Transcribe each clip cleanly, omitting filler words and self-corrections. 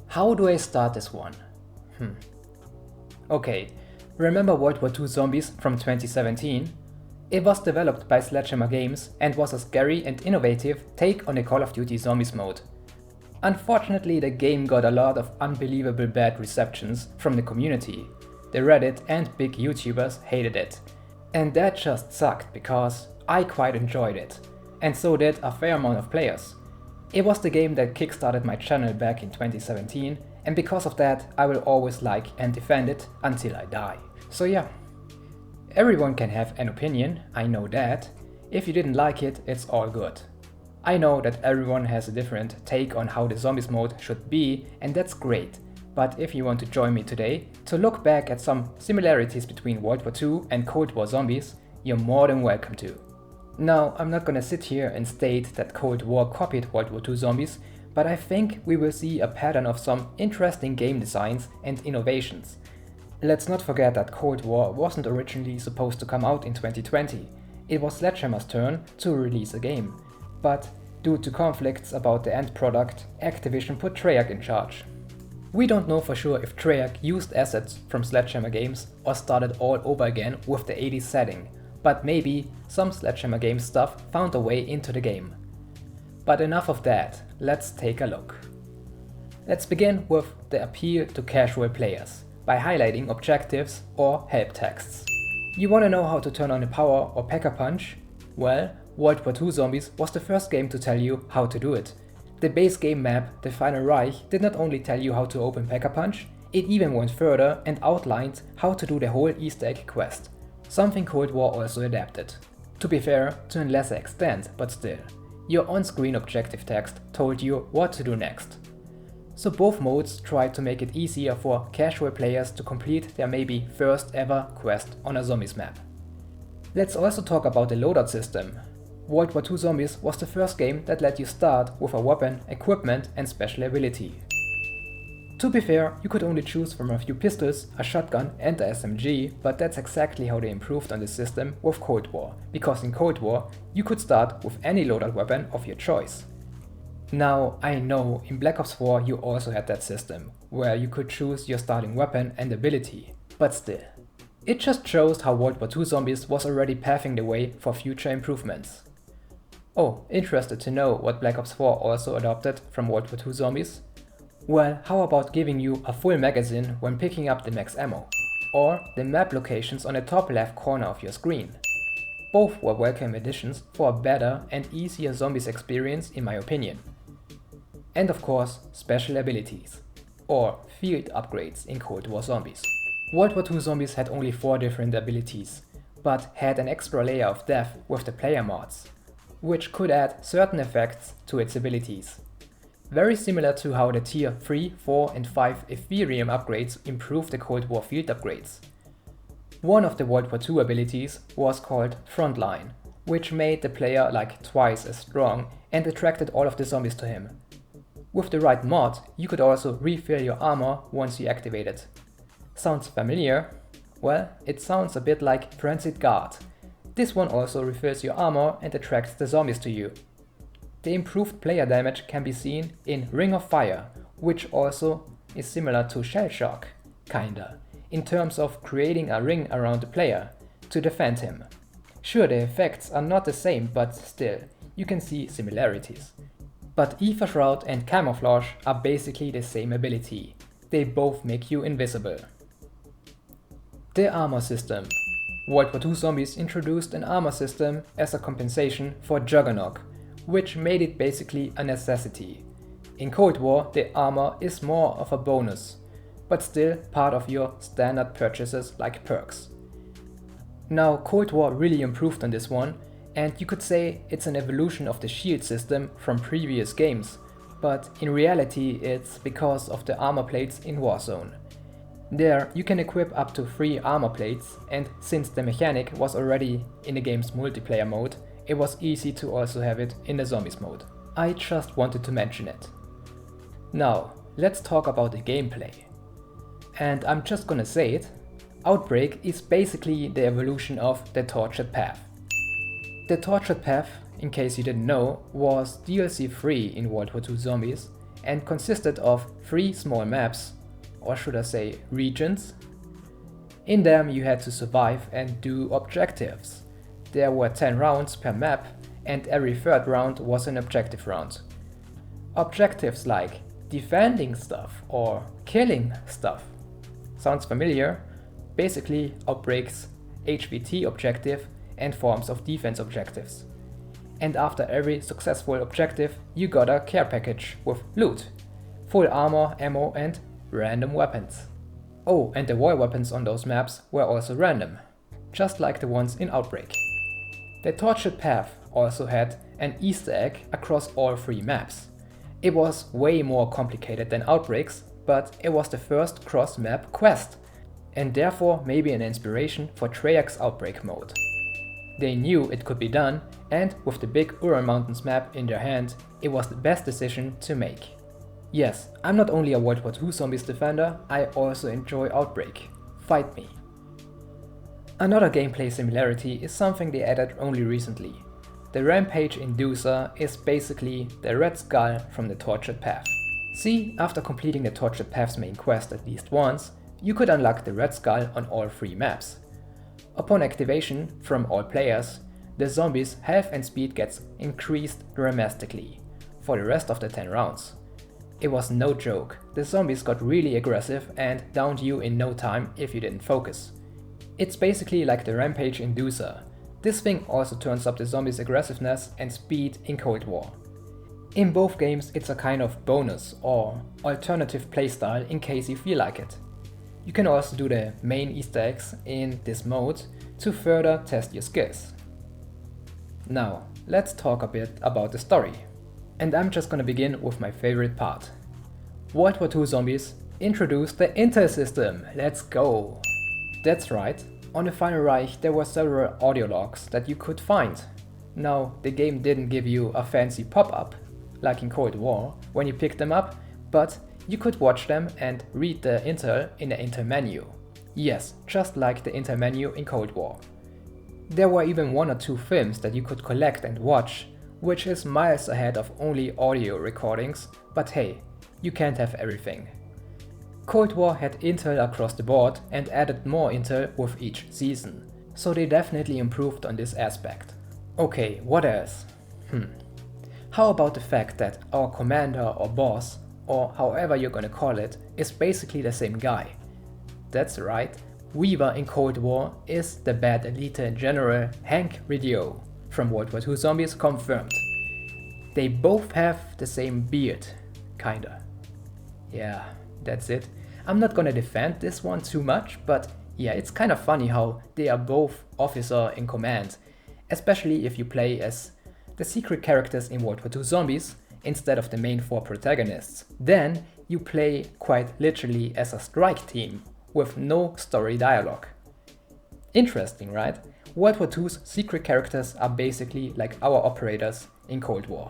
How do I start this one? Okay, remember WW2 Zombies from 2017? It was developed by Sledgehammer Games and was a scary and innovative take on the Call of Duty Zombies mode. Unfortunately, the game got a lot of unbelievable bad receptions from the community. The Reddit and big YouTubers hated it. And that just sucked because I quite enjoyed it, and so did a fair amount of players. It was the game that kickstarted my channel back in 2017, and because of that I will always like and defend it until I die. So yeah. Everyone can have an opinion, I know that. If you didn't like it, it's all good. I know that everyone has a different take on how the Zombies mode should be, and that's great. But if you want to join me today to look back at some similarities between World War II and Cold War Zombies, you're more than welcome to. Now, I'm not gonna sit here and state that Cold War copied World War II Zombies, but I think we will see a pattern of some interesting game designs and innovations. Let's not forget that Cold War wasn't originally supposed to come out in 2020. It was Sledgehammer's turn to release a game. But due to conflicts about the end product, Activision put Treyarch in charge. We don't know for sure if Treyarch used assets from Sledgehammer Games or started all over again with the 80s setting, but maybe some Sledgehammer Games stuff found a way into the game. But enough of that, let's take a look. Let's begin with the appeal to casual players, by highlighting objectives or help texts. You wanna know how to turn on a power or pack-a-punch? Well, World War II Zombies was the first game to tell you how to do it. The base game map, The Final Reich, did not only tell you how to open Pack-a-Punch, it even went further and outlined how to do the whole Easter egg quest, something Cold War also adapted. To be fair, to a lesser extent, but still. Your on-screen objective text told you what to do next. So both modes tried to make it easier for casual players to complete their maybe first ever quest on a Zombies map. Let's also talk about the loadout system. World War II Zombies was the first game that let you start with a weapon, equipment and special ability. To be fair, you could only choose from a few pistols, a shotgun and a SMG, but that's exactly how they improved on this system with Cold War, because in Cold War you could start with any loadout weapon of your choice. Now, I know in Black Ops 4 you also had that system, where you could choose your starting weapon and ability, but still. It just shows how World War II Zombies was already paving the way for future improvements. Oh, interested to know what Black Ops 4 also adopted from World War II Zombies? Well, how about giving you a full magazine when picking up the max ammo? Or the map locations on the top left corner of your screen? Both were welcome additions for a better and easier Zombies experience in my opinion. And of course, special abilities, or field upgrades in Cold War Zombies. World War II Zombies had only 4 different abilities, but had an extra layer of depth with the player mods, which could add certain effects to its abilities. Very similar to how the tier 3, 4 and 5 Ethereum upgrades improved the Cold War field upgrades. One of the World War II abilities was called Frontline, which made the player like twice as strong and attracted all of the zombies to him. With the right mod, you could also refill your armor once you activate it. Sounds familiar? Well, it sounds a bit like Frenzied Guard. This one also refills your armor and attracts the zombies to you. The improved player damage can be seen in Ring of Fire, which also is similar to Shell Shock, kinda, in terms of creating a ring around the player to defend him. Sure, the effects are not the same, but still, you can see similarities. But Ether Shroud and Camouflage are basically the same ability. They both make you invisible. The armor system. World War II Zombies introduced an armor system as a compensation for Juggernog, which made it basically a necessity. In Cold War, the armor is more of a bonus, but still part of your standard purchases like perks. Now, Cold War really improved on this one, and you could say it's an evolution of the shield system from previous games, but in reality it's because of the armor plates in Warzone. There you can equip up to 3 armor plates, and since the mechanic was already in the game's multiplayer mode, it was easy to also have it in the Zombies mode. I just wanted to mention it. Now, let's talk about the gameplay. And I'm just gonna say it, Outbreak is basically the evolution of the Tortured Path. The Tortured Path, in case you didn't know, was DLC free in World War II Zombies, and consisted of 3 small maps, or should I say regions. In them you had to survive and do objectives. There were 10 rounds per map, and every third round was an objective round. Objectives like defending stuff or killing stuff. Sounds familiar? Basically Outbreak's HVT objective and forms of defense objectives. And after every successful objective you got a care package with loot, full armor, ammo and random weapons. Oh, and the war weapons on those maps were also random, just like the ones in Outbreak. The Tortured Path also had an Easter egg across all 3 maps. It was way more complicated than Outbreak's, but it was the first cross-map quest, and therefore maybe an inspiration for Treyarch's Outbreak mode. They knew it could be done, and with the big Ural Mountains map in their hand, it was the best decision to make. Yes, I'm not only a World War II Zombies defender, I also enjoy Outbreak. Fight me. Another gameplay similarity is something they added only recently. The Rampage Inducer is basically the Red Skull from the Tortured Path. See, after completing the Tortured Path's main quest at least once, you could unlock the Red Skull on all 3 maps. Upon activation from all players, the zombies' health and speed gets increased dramatically for the rest of the 10 rounds. It was no joke, the zombies got really aggressive and downed you in no time if you didn't focus. It's basically like the Rampage Inducer. This thing also turns up the zombies' aggressiveness and speed in Cold War. In both games it's a kind of bonus or alternative playstyle in case you feel like it. You can also do the main Easter eggs in this mode to further test your skills. Now, let's talk a bit about the story. And I'm just gonna begin with my favorite part. World War II Zombies introduced the Intel system, let's go! That's right, on the Final Reich there were several audio logs that you could find. Now, the game didn't give you a fancy pop-up, like in Cold War, when you picked them up, but you could watch them and read the Intel in the Intel menu. Yes, just like the Intel menu in Cold War. There were even 1 or 2 films that you could collect and watch, which is miles ahead of only audio recordings, but hey, you can't have everything. Cold War had Intel across the board and added more Intel with each season, so they definitely improved on this aspect. Okay, what else? How about the fact that our commander or boss, or however you're gonna call it, is basically the same guy? That's right, Weaver in Cold War is the bad elite general Hank Rideau from World War II Zombies confirmed. They both have the same beard, kinda. Yeah, that's it. I'm not gonna defend this one too much, but yeah, it's kinda funny how they are both officer in command, especially if you play as the secret characters in World War II Zombies instead of the main 4 protagonists. Then you play quite literally as a strike team with no story dialogue. Interesting, right? World War II's secret characters are basically like our operators in Cold War.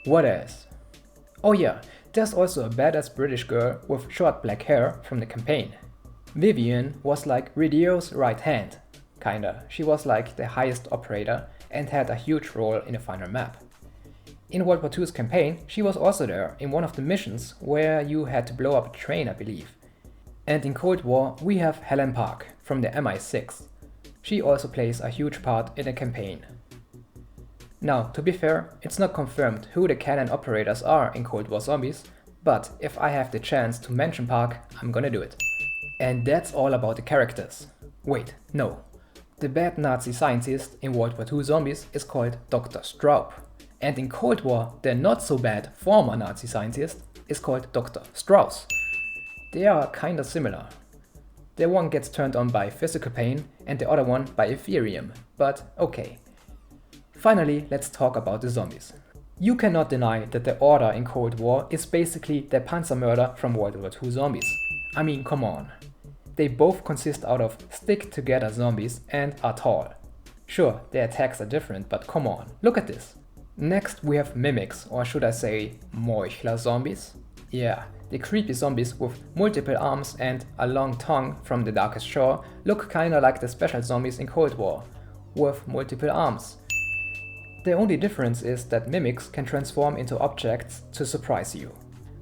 What else? Oh yeah, there's also a badass British girl with short black hair from the campaign. Vivian was like Rideau's right hand, kinda. She was like the highest operator and had a huge role in the final map. In World War II's campaign, she was also there in one of the missions where you had to blow up a train, I believe. And in Cold War we have Helen Park from the MI6. She also plays a huge part in the campaign. Now, to be fair, it's not confirmed who the canon operators are in Cold War Zombies, but if I have the chance to mention Park, I'm gonna do it. And that's all about the characters. Wait, no. The bad Nazi scientist in World War II Zombies is called Dr. Straub. And in Cold War, the not so bad former Nazi scientist is called Dr. Strauss. They are kinda similar. The one gets turned on by physical pain and the other one by Ethereum, but okay. Finally, let's talk about the zombies. You cannot deny that the Order in Cold War is basically the Panzermörder from World War II Zombies. I mean, come on. They both consist out of stick-together zombies and are tall. Sure, their attacks are different, but come on, look at this. Next we have mimics, or should I say Meuchler zombies? Yeah, the creepy zombies with multiple arms and a long tongue from the Darkest Shore look kinda like the special zombies in Cold War, with multiple arms. The only difference is that mimics can transform into objects to surprise you.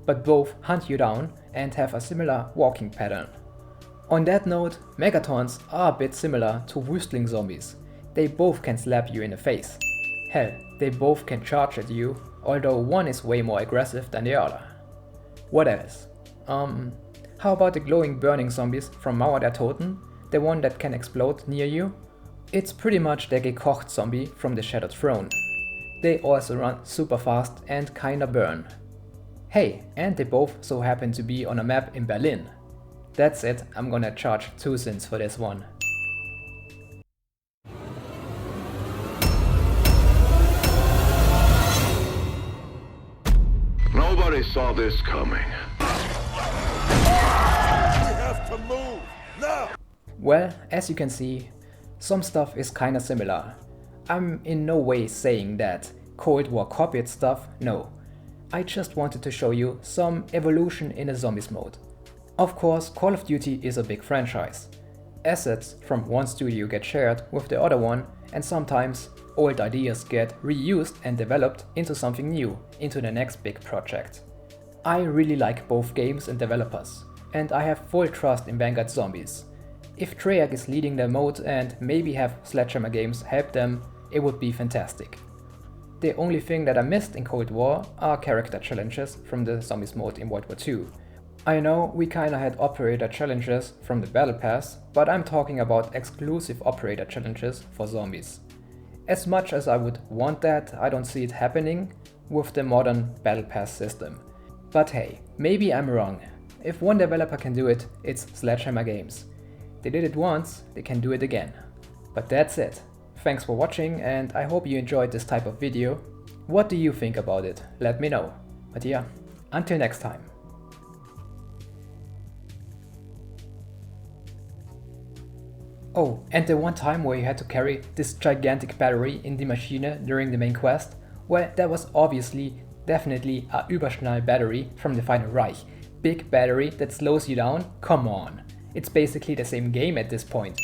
but both hunt you down and have a similar walking pattern. On that note, Megatons are a bit similar to Wüstling zombies. They both can slap you in the face. Hell, they both can charge at you, although one is way more aggressive than the other. What else? How about the glowing burning zombies from Mauer der Toten, the one that can explode near you? It's pretty much the gekocht zombie from the Shattered Throne. They also run super fast and kinda burn. Hey, and they both so happen to be on a map in Berlin. That's it, I'm gonna charge 2 cents for this one. Nobody saw this coming. We have to move, now! Well, as you can see, some stuff is kinda similar. I'm in no way saying that Cold War copied stuff, no. I just wanted to show you some evolution in a zombies mode. Of course, Call of Duty is a big franchise. Assets from one studio get shared with the other one, and sometimes old ideas get reused and developed into something new, into the next big project. I really like both games and developers, and I have full trust in Vanguard Zombies. If Treyarch is leading their mode and maybe have Sledgehammer Games help them, it would be fantastic. The only thing that I missed in Cold War are character challenges from the Zombies mode in World War II. I know we kinda had operator challenges from the Battle Pass, but I'm talking about exclusive operator challenges for zombies. As much as I would want that, I don't see it happening with the modern Battle Pass system. But hey, maybe I'm wrong. If one developer can do it, it's Sledgehammer Games. They did it once, they can do it again. But that's it. Thanks for watching and I hope you enjoyed this type of video. What do you think about it? Let me know. But yeah, until next time. Oh, and the one time where you had to carry this gigantic battery in the machine during the main quest? Well, that was obviously, definitely a Überschnall battery from the Final Reich. Big battery that slows you down? Come on. It's basically the same game at this point.